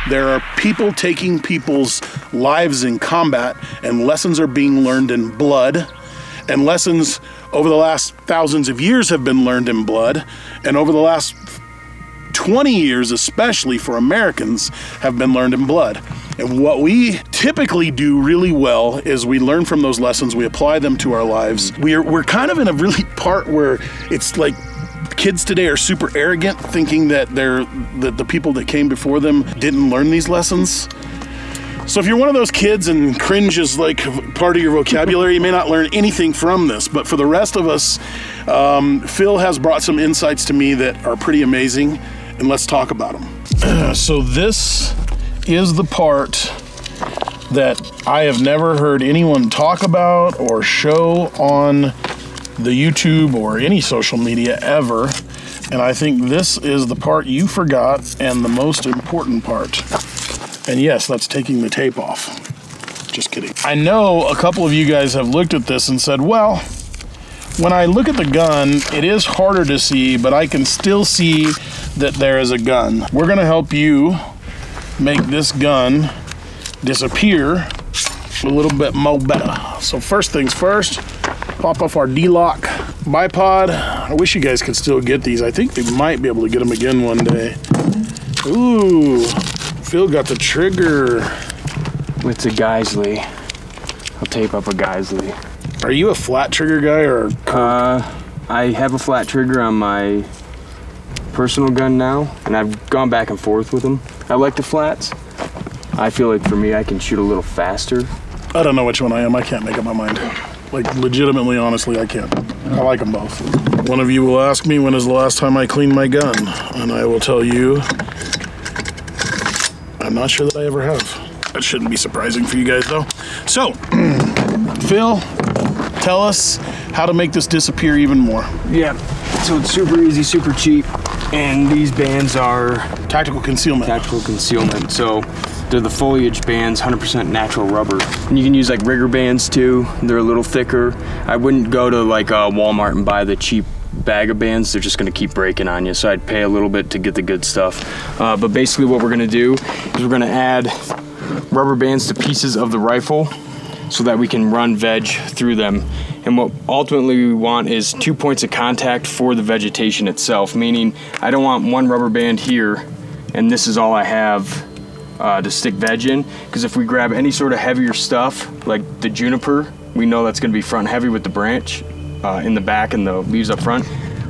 There are people taking people's lives in combat, and lessons are being learned in blood, and lessons over the last thousands of years have been learned in blood, and over the last 20 years, especially for Americans, have been learned in blood. And what we typically do really well is we learn from those lessons, we apply them to our lives. We're kind of in a really part where it's like kids today are super arrogant, thinking that the people that came before them didn't learn these lessons. So if you're one of those kids and cringe is like part of your vocabulary, you may not learn anything from this. But for the rest of us, Phil has brought some insights to me that are pretty amazing, and let's talk about them. So this is the part that I have never heard anyone talk about or show on the YouTube or any social media ever, and I think this is the part you forgot and the most important part. And yes, that's taking the tape off. Just kidding. I know a couple of you guys have looked at this and said, well, when I look at the gun, it is harder to see, but I can still see that there is a gun. We're gonna help you make this gun disappear a little bit more better. So first things first, pop off our D-Lock bipod. I wish you guys could still get these. I think they might be able to get them again one day. Ooh, Phil got the trigger. It's a Geisley. I'll tape up a Geisley. Are you a flat trigger guy or? I have a flat trigger on my personal gun now, and I've gone back and forth with them. I like the flats. I feel like for me, I can shoot a little faster. I don't know which one I am. I can't make up my mind. Like, legitimately, honestly, I can't. I like them both. One of you will ask me when is the last time I cleaned my gun, and I will tell you, I'm not sure that I ever have. That shouldn't be surprising for you guys, though. So, Phil, tell us how to make this disappear even more. Yeah, so it's super easy, super cheap, and these bands are tactical concealment. Tactical concealment. So they're the foliage bands, 100% natural rubber. And you can use like rigger bands too. They're a little thicker. I wouldn't go to like Walmart and buy the cheap bag of bands. They're just gonna keep breaking on you. So I'd pay a little bit to get the good stuff. But basically what we're gonna do is we're gonna add rubber bands to pieces of the rifle so that we can run veg through them. And what ultimately we want is 2 points of contact for the vegetation itself, meaning I don't want one rubber band here and this is all I have to stick veg in, because if we grab any sort of heavier stuff like the juniper, we know that's going to be front heavy with the branch in the back and the leaves up front.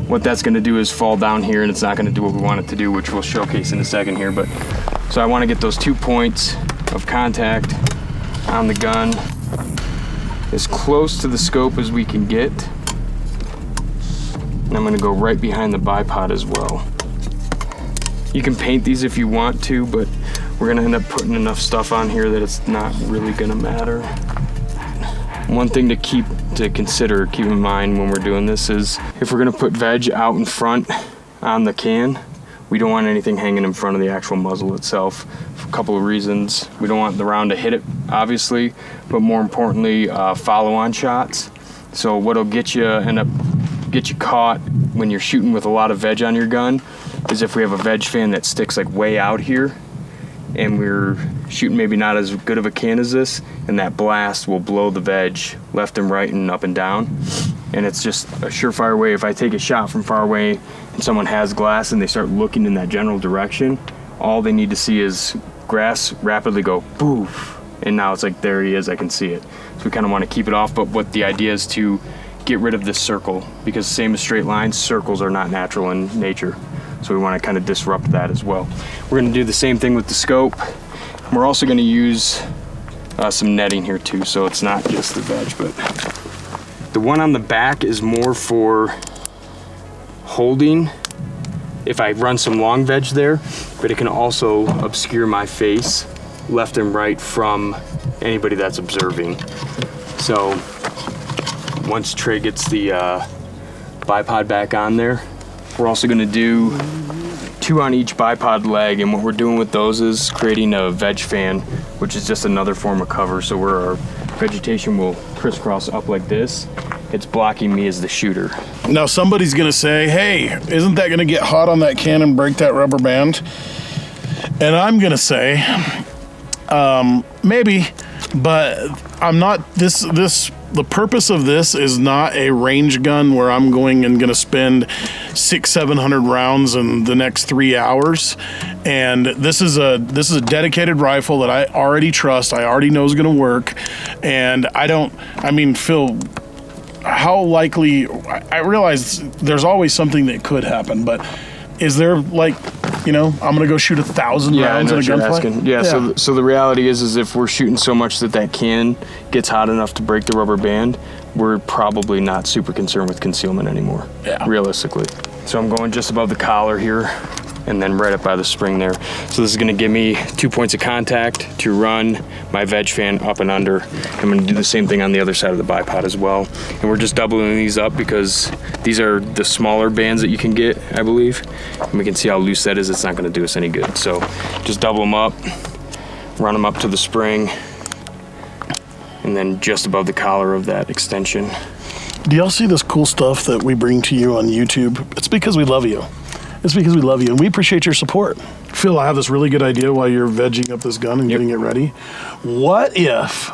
What that's going to do is fall down here and it's not going to do what we want it to do, which we'll showcase in a second here. But so I want to get those 2 points of contact on the gun as close to the scope as we can get. And I'm going to go right behind the bipod as well. You can paint these if you want to, but we're gonna end up putting enough stuff on here that it's not really gonna matter. One thing to keep in mind when we're doing this is if we're gonna put veg out in front on the can, we don't want anything hanging in front of the actual muzzle itself for a couple of reasons. We don't want the round to hit it, obviously, but more importantly, follow-on shots. So what'll get you caught when you're shooting with a lot of veg on your gun is if we have a veg fan that sticks like way out here and we're shooting maybe not as good of a can as this, and that blast will blow the veg left and right and up and down. And it's just a surefire way. If I take a shot from far away and someone has glass and they start looking in that general direction, all they need to see is grass rapidly go poof, and now it's like, there he is, I can see it. So we kind of want to keep it off, but what the idea is to get rid of this circle, because same as straight lines, circles are not natural in nature. So we want to kind of disrupt that as well. We're going to do the same thing with the scope. We're also going to use some netting here too, so it's not just the veg, but the one on the back is more for holding if I run some long veg there, but it can also obscure my face left and right from anybody that's observing. So once Trey gets the bipod back on there, we're also gonna do 2 on each bipod leg, and what we're doing with those is creating a veg fan, which is just another form of cover. So where our vegetation will crisscross up like this, it's blocking me as the shooter. Now somebody's gonna say, hey, isn't that gonna get hot on that can and break that rubber band? And I'm gonna say, maybe, but I'm not, the purpose of this is not a range gun where I'm going and gonna spend 600-700 rounds in the next 3 hours. And this is a dedicated rifle that I already trust, I already know is gonna work. And Phil, how likely, I realize there's always something that could happen, but is there like, I'm gonna go shoot 1,000 rounds in a gunfight? Yeah. So the reality is if we're shooting so much that can gets hot enough to break the rubber band, we're probably not super concerned with concealment anymore. Yeah. Realistically. So I'm going just above the collar here, and then right up by the spring there. So this is gonna give me 2 points of contact to run my veg fan up and under. I'm gonna do the same thing on the other side of the bipod as well. And we're just doubling these up because these are the smaller bands that you can get, I believe. And we can see how loose that is. It's not gonna do us any good. So just double them up, run them up to the spring, and then just above the collar of that extension. Do y'all see this cool stuff that we bring to you on YouTube? It's because we love you. It's because we love you, and we appreciate your support. Phil, I have this really good idea while you're vegging up this gun and getting it ready. What if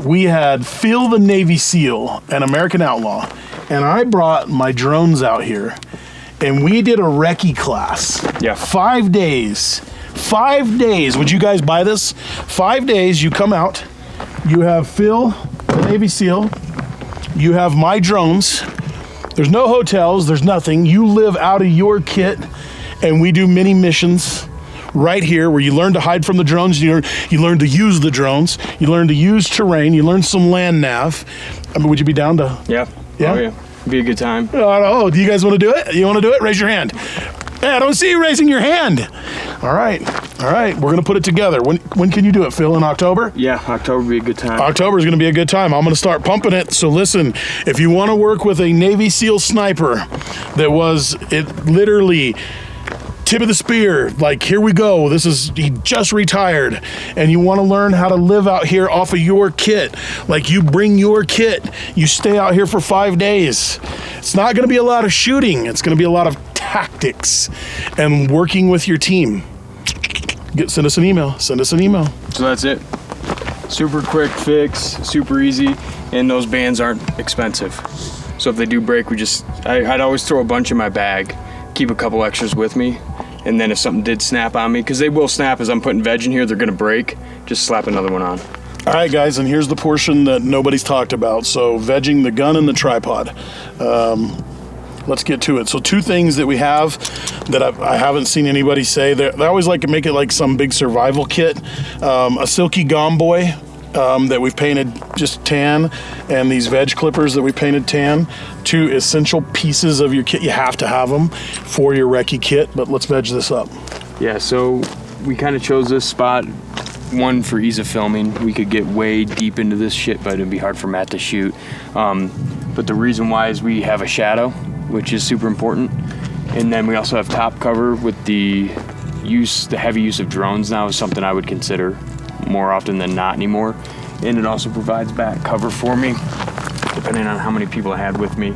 we had Phil the Navy SEAL, an American Outlaw, and I brought my drones out here, and we did a recce class. Yeah. 5 days. 5 days. Would you guys buy this? 5 days, you come out, you have Phil, the Navy SEAL, you have my drones. There's no hotels, there's nothing. You live out of your kit, and we do mini missions right here where you learn to hide from the drones, you learn to use the drones, you learn to use terrain, you learn some land nav. Would you be down to? Yeah. Yeah? Oh, yeah. Be a good time. Do you guys want to do it? You want to do it? Raise your hand. Hey, I don't see you raising your hand. All right. We're going to put it together. When can you do it, Phil? In October? Yeah, October would be a good time. October is going to be a good time. I'm going to start pumping it. So listen, if you want to work with a Navy SEAL sniper that was literally tip of the spear, like here we go, he just retired, and you want to learn how to live out here off of your kit, like you bring your kit, you stay out here for 5 days. It's not going to be a lot of shooting. It's going to be a lot of tactics and working with your team. Send us an email. So that's it. Super quick fix, super easy, and those bands aren't expensive. So if they do break, I'd always throw a bunch in my bag, keep a couple extras with me, and then if something did snap on me, because they will snap as I'm putting veg in here, they're gonna break, just slap another one on. All right, guys, and here's the portion that nobody's talked about. So vegging the gun and the tripod. Let's get to it. So 2 things that we have that I haven't seen anybody say. They always like to make it like some big survival kit. A silky gomboy that we've painted just tan, and these veg clippers that we painted tan. 2 essential pieces of your kit. You have to have them for your recce kit, but let's veg this up. Yeah, so we kind of chose this spot, one, for ease of filming. We could get way deep into this shit, but it'd be hard for Matt to shoot. But the reason why is we have a shadow, which is super important. And then we also have top cover with the heavy use of drones now is something I would consider more often than not anymore. And it also provides back cover for me, depending on how many people I had with me.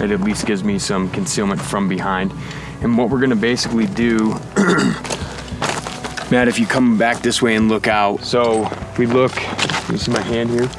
It at least gives me some concealment from behind. And what we're gonna basically do, Matt, if you come back this way and look out. So we look, you see my hand here?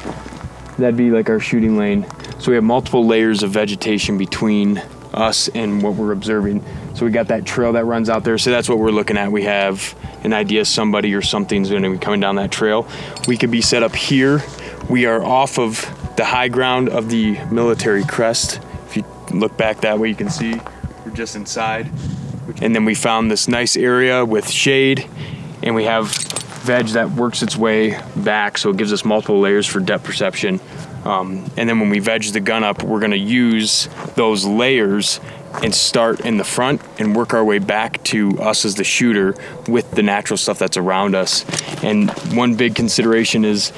That'd be like our shooting lane. So we have multiple layers of vegetation between us and what we're observing. So we got that trail that runs out there. So that's what we're looking at. We have an idea somebody or something's going to be coming down that trail. We could be set up here. We are off of the high ground of the military crest. If you look back that way, you can see we're just inside. And then we found this nice area with shade, and we have veg that works its way back, so it gives us multiple layers for depth perception. And then when we veg the gun up, we're gonna use those layers and start in the front and work our way back to us as the shooter with the natural stuff that's around us. And one big consideration is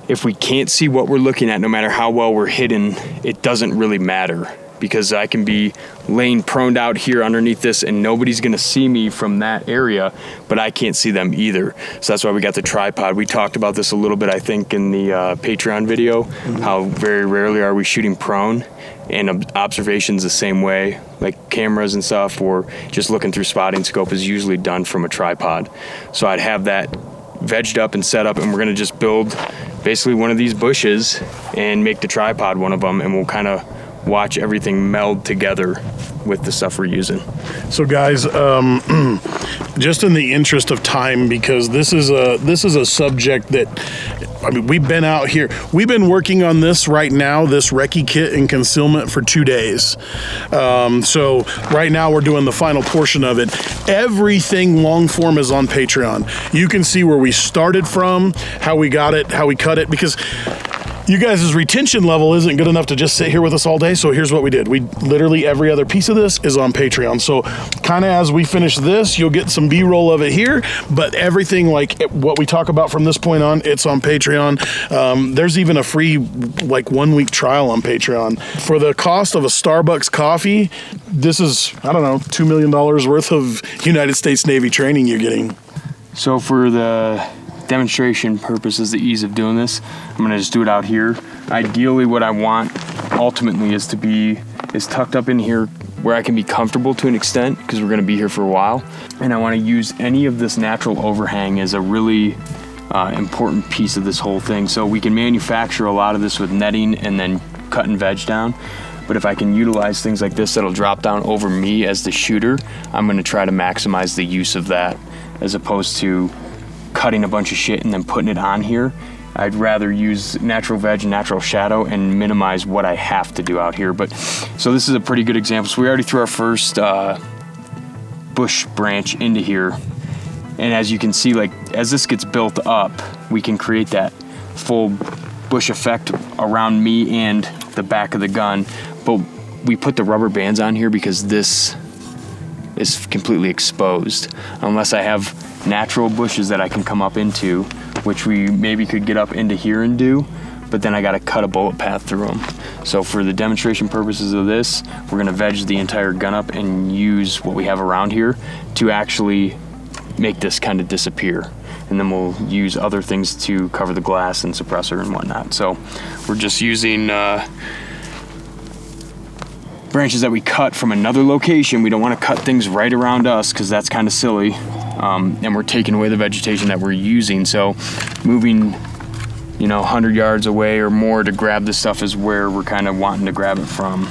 if we can't see what we're looking at, no matter how well we're hidden, it doesn't really matter, because I can be laying prone out here underneath this and nobody's gonna see me from that area, but I can't see them either. So that's why we got the tripod. We talked about this a little bit, I think, in the Patreon video, how very rarely are we shooting prone, and observations the same way, like cameras and stuff, or just looking through spotting scope is usually done from a tripod. So I'd have that vegged up and set up, and we're gonna just build basically one of these bushes and make the tripod one of them, and we'll kind of watch everything meld together with the stuff we're using. So guys, just in the interest of time, because this is a subject that, I mean, we've been out here, we've been working on this right now, this recce kit and concealment, for 2 days. So right now we're doing the final portion of it. Everything long form is on Patreon. You can see where we started from, how we got it, how we cut it, because you guys' retention level isn't good enough to just sit here with us all day. So here's what we did. We literally, every other piece of this is on Patreon. So kind of as we finish this, you'll get some B-roll of it here, but everything like what we talk about from this point on, it's on Patreon. There's even a free like 1 week trial on Patreon. For the cost of a Starbucks coffee, this is, I don't know, $2 million worth of United States Navy training you're getting. So for the demonstration purposes, the ease of doing this, I'm gonna just do it out here. Ideally, what I want ultimately is to be tucked up in here where I can be comfortable to an extent, because we're gonna be here for a while. And I wanna use any of this natural overhang as a really important piece of this whole thing. So we can manufacture a lot of this with netting and then cut and veg down. But if I can utilize things like this that'll drop down over me as the shooter, I'm gonna try to maximize the use of that, as opposed to cutting a bunch of shit and then putting it on here. I'd rather use natural veg and natural shadow and minimize what I have to do out here. But so this is a pretty good example. So we already threw our first bush branch into here. And as you can see, like as this gets built up, we can create that full bush effect around me and the back of the gun. But we put the rubber bands on here because this is completely exposed. Unless I have natural bushes that I can come up into, which we maybe could get up into here and do, but then I gotta cut a bullet path through them. So for the demonstration purposes of this, we're gonna veg the entire gun up and use what we have around here to actually make this kind of disappear. And then we'll use other things to cover the glass and suppressor and whatnot. So we're just using branches that we cut from another location. We don't want to cut things right around us because that's kind of silly. And we're taking away the vegetation that we're using. So moving, 100 yards away or more to grab this stuff is where we're kind of wanting to grab it from.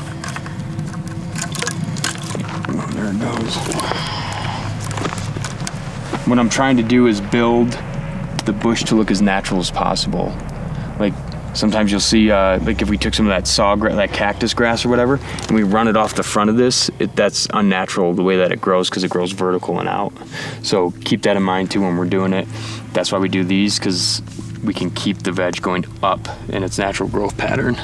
Oh, there it goes. What I'm trying to do is build the bush to look as natural as possible. Like sometimes you'll see, like if we took some of that that cactus grass or whatever, and we run it off the front of this, that's unnatural the way that it grows, because it grows vertical and out. So keep that in mind too when we're doing it. That's why we do these, because we can keep the veg going up in its natural growth pattern.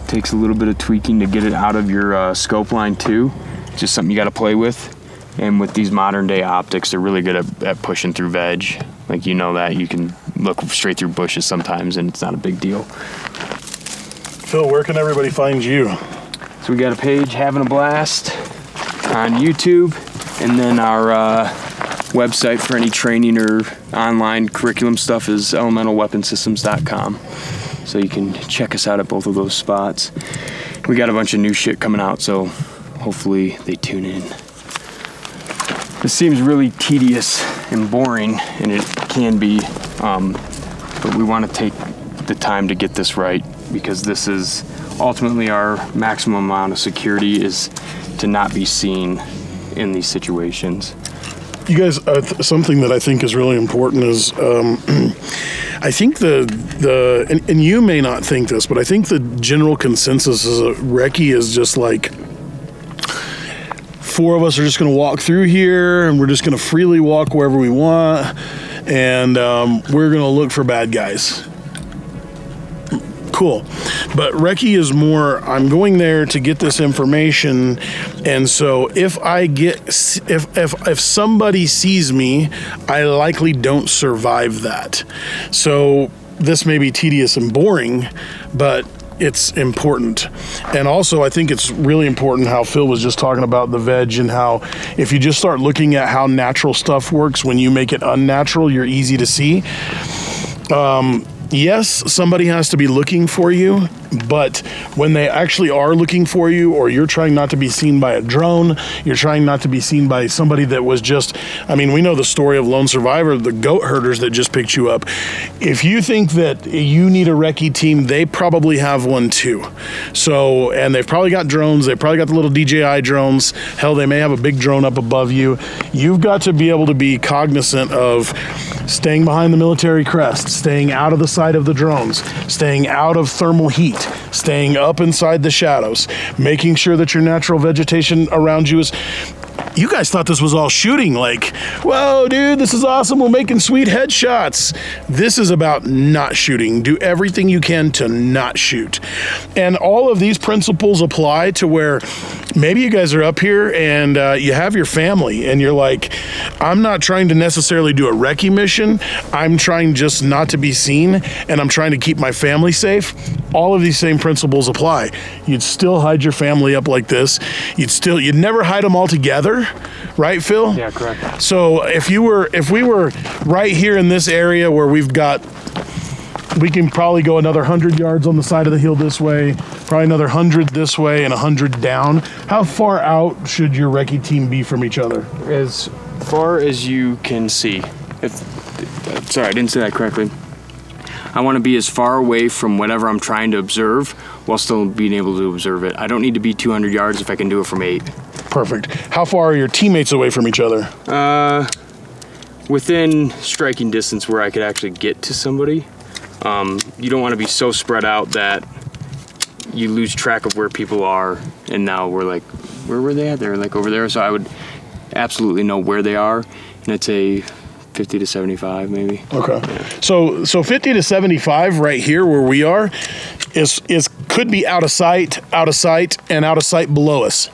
Takes a little bit of tweaking to get it out of your scope line too. Just something you got to play with. And with these modern day optics, they're really good at pushing through veg. Like that you can look straight through bushes sometimes and it's not a big deal. Phil, where can everybody find you? So we got a page, Having a Blast, on YouTube, and then our website for any training or online curriculum stuff is elementalweaponsystems.com. So you can check us out at both of those spots. We got a bunch of new shit coming out, so hopefully they tune in. This seems really tedious and boring, and it can be, but we want to take the time to get this right, because this is ultimately our maximum amount of security, is to not be seen in these situations. You guys, something that I think is really important is, I think and you may not think this, but I think the general consensus is recce is just like, 4 of us are just going to walk through here, and we're just going to freely walk wherever we want, and we're going to look for bad guys. Cool. But recce is more, I'm going there to get this information, and so if somebody sees me, I likely don't survive that. So this may be tedious and boring, but it's important. And also I think it's really important how Phil was just talking about the veg, and how if you just start looking at how natural stuff works, when you make it unnatural, you're easy to see. Yes, somebody has to be looking for you, but when they actually are looking for you, or you're trying not to be seen by a drone, you're trying not to be seen by somebody that was just, I mean, we know the story of Lone Survivor, the goat herders that just picked you up. If you think that you need a recce team, they probably have one too. So, and they've probably got drones, they've probably got the little DJI drones, hell, they may have a big drone up above you. You've got to be able to be cognizant of staying behind the military crest, staying out of the sight of the drones, staying out of thermal heat, staying up inside the shadows, making sure that your natural vegetation around you is... You guys thought this was all shooting, like, whoa, dude, this is awesome, we're making sweet headshots. This is about not shooting. Do everything you can to not shoot. And all of these principles apply to where maybe you guys are up here and you have your family, and you're like, I'm not trying to necessarily do a recce mission, I'm trying just not to be seen, and I'm trying to keep my family safe. All of these same principles apply. You'd still hide your family up like this. You'd never hide them all together, right, Phil? Yeah, correct. So if we were right here in this area where we can probably go another 100 yards on the side of the hill this way, probably another 100 this way, and 100 down. How far out should your recce team be from each other? As far as you can see. Sorry, I didn't say that correctly. I want to be as far away from whatever I'm trying to observe while still being able to observe it. I don't need to be 200 yards if I can do it from 8. Perfect. How far are your teammates away from each other? Within striking distance where I could actually get to somebody. You don't want to be so spread out that you lose track of where people are, and now we're like, where were they at? They're like over there. So I would absolutely know where they are, and it's a 50 to 75 maybe. Okay. Yeah. So 50 to 75 right here where we are is could be out of sight, and out of sight below us.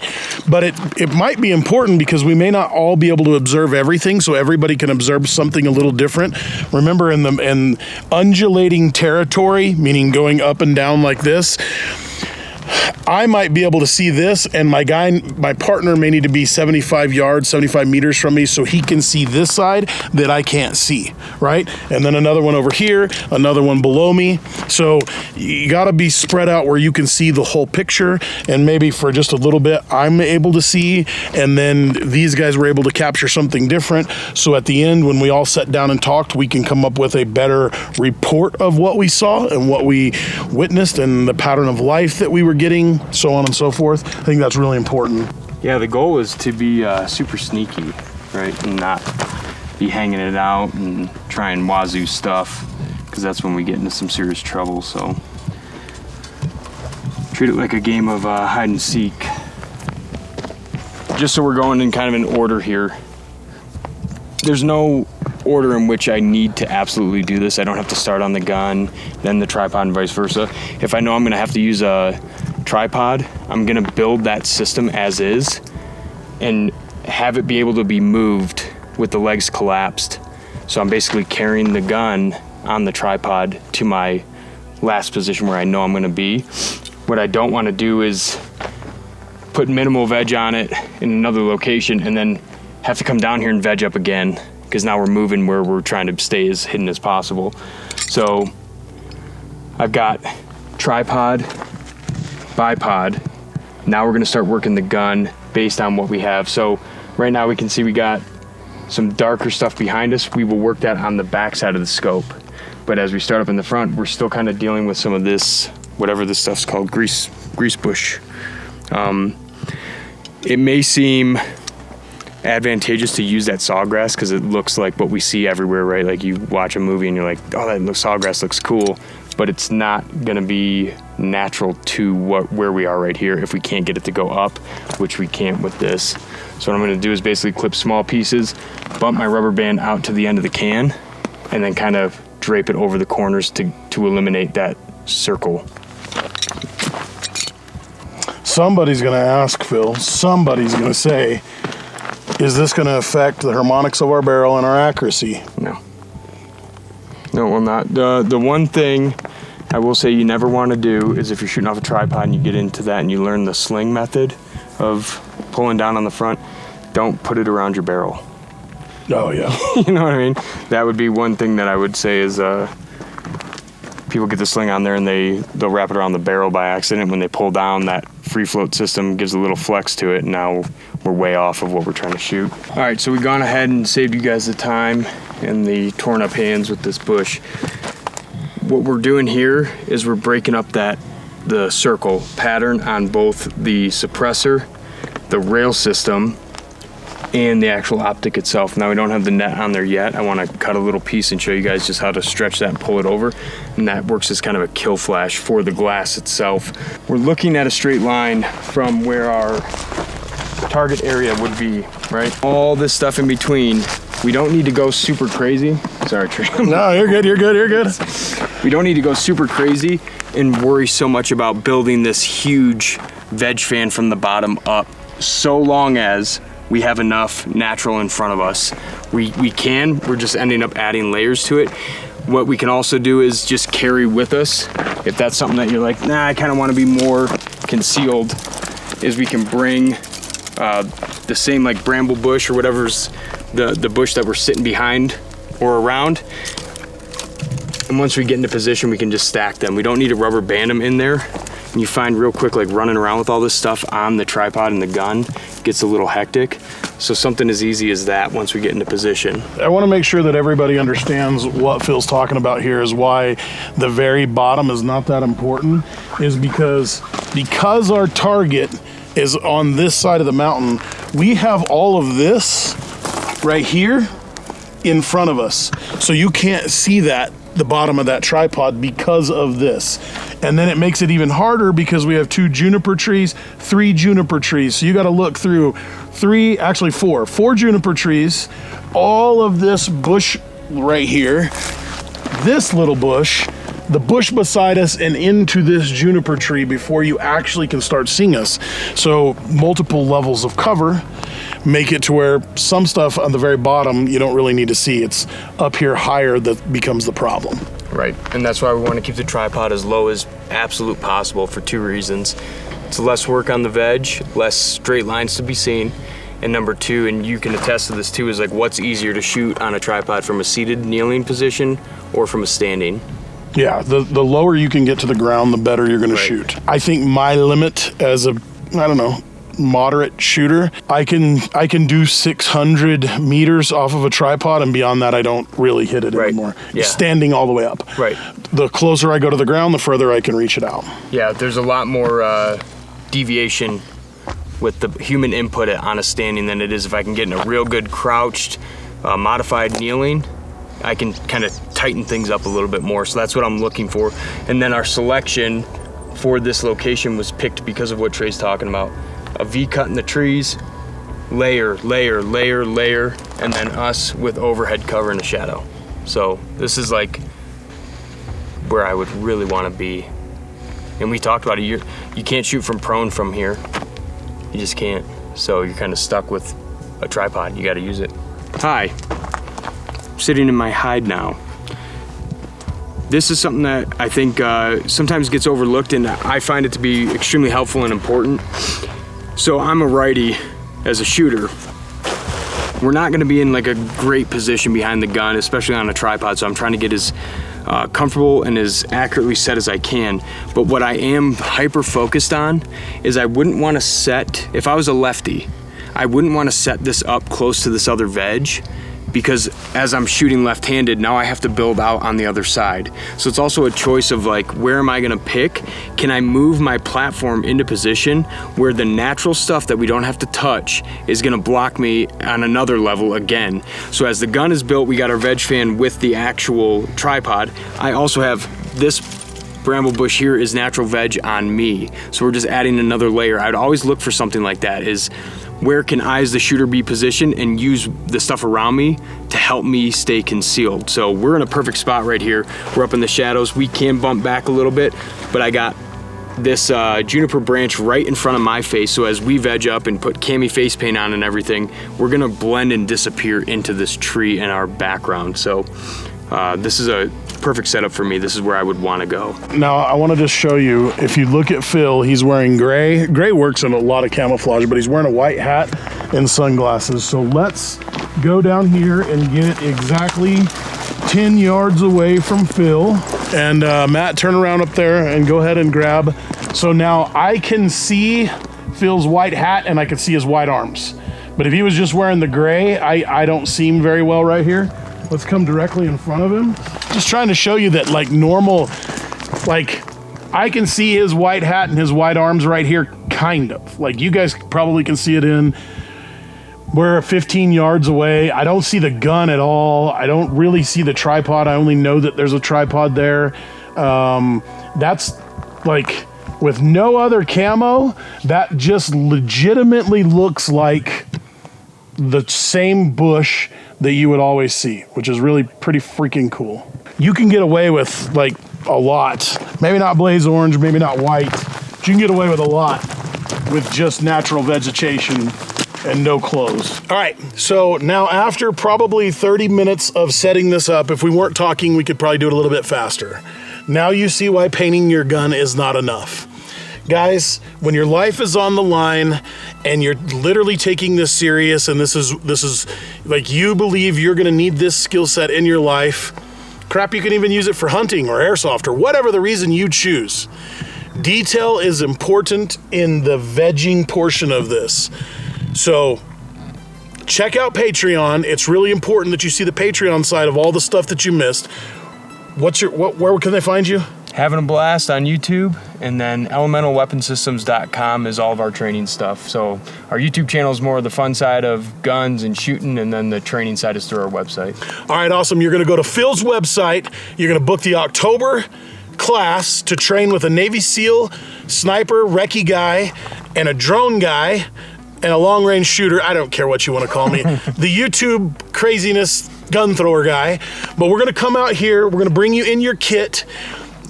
But it might be important because we may not all be able to observe everything, so everybody can observe something a little different. Remember, in undulating territory, meaning going up and down like this, I might be able to see this, and my partner may need to be 75 meters from me so he can see this side that I can't see, right? And then another one over here, another one below me. So you gotta be spread out where you can see the whole picture, and maybe for just a little bit I'm able to see, and then these guys were able to capture something different. So at the end, when we all sat down and talked, we can come up with a better report of what we saw and what we witnessed and the pattern of life that we were getting, so on and so forth. I think that's really important. Yeah, the goal is to be super sneaky, right? And not be hanging it out and try and wazoo stuff, because that's when we get into some serious trouble. So treat it like a game of hide and seek. Just so we're going in kind of an order here. There's no order in which I need to absolutely do this. I don't have to start on the gun, then the tripod, and vice versa. If I know I'm gonna have to use a tripod, I'm gonna build that system as is and have it be able to be moved with the legs collapsed. So I'm basically carrying the gun on the tripod to my last position where I know I'm gonna be. What I don't wanna do is put minimal veg on it in another location and then have to come down here and veg up again, because now we're moving where we're trying to stay as hidden as possible. So I've got tripod, bipod. Now we're gonna start working the gun based on what we have. So right now we can see we got some darker stuff behind us. We will work that on the back side of the scope. But as we start up in the front, we're still kind of dealing with some of this, whatever this stuff's called, grease bush. It may seem advantageous to use that sawgrass because it looks like what we see everywhere, right? Like you watch a movie and you're like, oh, that sawgrass looks cool. but it's not gonna be natural to where we are right here if we can't get it to go up, which we can't with this. So what I'm gonna do is basically clip small pieces, bump my rubber band out to the end of the can, and then kind of drape it over the corners to eliminate that circle. Somebody's gonna ask, Phil, somebody's gonna say, is this gonna affect the harmonics of our barrel and our accuracy? No. No, it will not. The one thing I will say you never want to do is if you're shooting off a tripod and you get into that and you learn the sling method of pulling down on the front, don't put it around your barrel. Oh, yeah. You know what I mean? That would be one thing that I would say is people get the sling on there and they'll wrap it around the barrel by accident. When they pull down, that free float system gives a little flex to it, and now we're way off of what we're trying to shoot. All right, so we've gone ahead and saved you guys the time and the torn up hands with this bush. What we're doing here is we're breaking up the circle pattern on both the suppressor, the rail system, and the actual optic itself. Now we don't have the net on there yet. I want to cut a little piece and show you guys just how to stretch that and pull it over. And that works as kind of a kill flash for the glass itself. We're looking at a straight line from where our target area would be, right? All this stuff in between. We don't need to go super crazy. Sorry, Trey. No, you're good, you're good, you're good. We don't need to go super crazy and worry so much about building this huge veg fan from the bottom up, so long as we have enough natural in front of us. We're just ending up adding layers to it. What we can also do is just carry with us. If that's something that you're like, nah, I kind of want to be more concealed, is we can bring the same like bramble bush or whatever's the bush that we're sitting behind or around. And once we get into position, we can just stack them. We don't need to rubber band them in there. And you find real quick, like running around with all this stuff on the tripod and the gun gets a little hectic. So something as easy as that once we get into position. I want to make sure that everybody understands what Phil's talking about here is why the very bottom is not that important, is because our target is on this side of the mountain, we have all of this right here in front of us. So you can't see the bottom of that tripod because of this. And then it makes it even harder because we have 2 juniper trees, 3 juniper trees. So you got to look through 4 juniper trees, all of this bush right here, this little bush, the bush beside us, and into this juniper tree before you actually can start seeing us. So multiple levels of cover make it to where some stuff on the very bottom you don't really need to see. It's up here higher that becomes the problem. Right, and that's why we want to keep the tripod as low as absolute possible for 2 reasons. It's less work on the veg, less straight lines to be seen, and number 2, and you can attest to this too, is like what's easier to shoot on a tripod, from a seated kneeling position or from a standing? Yeah, the lower you can get to the ground, the better you're going to shoot. I think my limit as a, moderate shooter, I can do 600 meters off of a tripod, and beyond that I don't really hit it anymore. Yeah. Standing all the way up. Right. The closer I go to the ground, the further I can reach it out. Yeah, there's a lot more deviation with the human input on a standing than it is if I can get in a real good crouched, modified kneeling. I can kind of tighten things up a little bit more, so that's what I'm looking for. And then our selection for this location was picked because of what Trey's talking about. A V cut in the trees, layer, layer, layer, layer, and then us with overhead cover and a shadow. So this is like where I would really want to be. And we talked about it, you can't shoot from prone from here. You just can't. So you're kind of stuck with a tripod. You got to use it. Hi, I'm sitting in my hide now. This is something that I think sometimes gets overlooked, and I find it to be extremely helpful and important. So I'm a righty as a shooter. We're not gonna be in like a great position behind the gun, especially on a tripod, so I'm trying to get as comfortable and as accurately set as I can. But what I am hyper focused on is I wouldn't wanna set, if I was a lefty, I wouldn't wanna set this up close to this other veg, because as I'm shooting left-handed, now I have to build out on the other side. So it's also a choice of like, where am I gonna pick? Can I move my platform into position where the natural stuff that we don't have to touch is gonna block me on another level again? So as the gun is built, we got our veg fan with the actual tripod. I also have this bramble bush here is natural veg on me. So we're just adding another layer. I'd always look for something like that, is where can I as the shooter be positioned and use the stuff around me to help me stay concealed. So we're in a perfect spot right here. We're up in the shadows. We can bump back a little bit, but I got this juniper branch right in front of my face. So as we veg up and put cami face paint on and everything, we're gonna blend and disappear into this tree in our background. So this is a perfect setup for me. This is where I would want to go. Now I want to just show you, if you look at Phil, he's wearing gray. Gray works in a lot of camouflage, but he's wearing a white hat and sunglasses. So let's go down here and get exactly 10 yards away from Phil. And Matt, turn around up there and go ahead and grab. So now I can see Phil's white hat and I can see his white arms. But if he was just wearing the gray, I don't see him very well right here. Let's come directly in front of him. Just trying to show you that like normal, like I can see his white hat and his white arms right here, kind of. Like you guys probably can see it in. We're 15 yards away. I don't see the gun at all. I don't really see the tripod. I only know that there's a tripod there. That's like, with no other camo, that just legitimately looks like the same bush that you would always see, which is really pretty freaking cool. You can get away with like a lot. Maybe not blaze orange, maybe not white. But you can get away with a lot with just natural vegetation and no clothes. All right, so now after probably 30 minutes of setting this up, if we weren't talking, we could probably do it a little bit faster. Now you see why painting your gun is not enough. Guys, when your life is on the line and you're literally taking this serious, and this is like you believe you're gonna need this skill set in your life, crap, you can even use it for hunting or airsoft or whatever the reason you choose. Detail is important in the vegging portion of this. So check out Patreon. It's really important that you see the Patreon side of all the stuff that you missed. Where can they find you? Having a blast on YouTube, and then elementalweaponsystems.com is all of our training stuff. So our YouTube channel is more of the fun side of guns and shooting, and then the training side is through our website. All right, awesome. You're gonna go to Phil's website. You're gonna book the October class to train with a Navy SEAL, sniper, recce guy, and a drone guy, and a long-range shooter. I don't care what you want to call me. The YouTube craziness gun thrower guy. But we're gonna come out here. We're gonna bring you in your kit.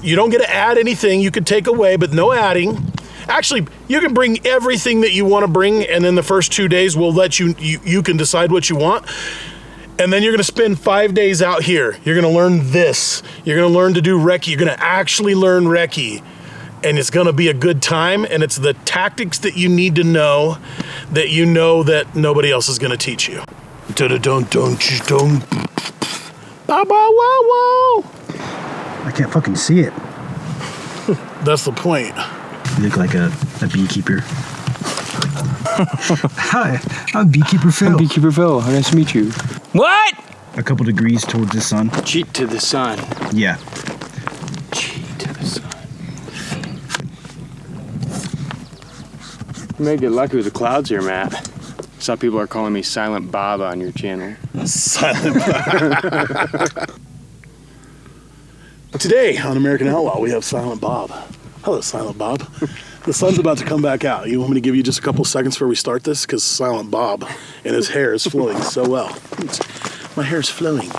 You don't get to add anything. You could take away, but no adding. Actually, you can bring everything that you want to bring, and then the first 2 days we'll let you can decide what you want. And then you're gonna spend 5 days out here. You're gonna learn this. You're gonna learn to do recce. You're gonna actually learn recce. And it's gonna be a good time, and it's the tactics that you need to know that nobody else is gonna teach you. I can't fucking see it. That's the point. You look like a beekeeper. Hi, I'm Beekeeper Phil. I'm Beekeeper Phil. Nice to meet you. What? A couple degrees towards the sun. Cheat to the sun. Yeah. Cheat to the sun. You may get lucky with the clouds here, Matt. Some people are calling me Silent Bob on your channel. Silent Bob. Today on American Outlaw, we have Silent Bob. Hello, Silent Bob. The sun's about to come back out. You want me to give you just a couple seconds before we start this? Because Silent Bob and his hair is flowing so well. My hair is flowing.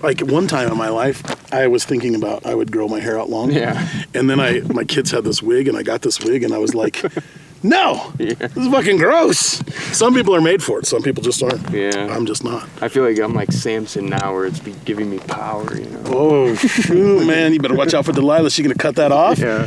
Like one time in my life, I was thinking about I would grow my hair out long. Yeah. And then my kids had this wig, and I got this wig, and I was like, no, this is fucking gross. Some people are made for it. Some people just aren't. Yeah. I'm just not. I feel like I'm like Samson now, where it's giving me power, you know. Oh, shoot, man. You better watch out for Delilah. She's going to cut that off. Yeah.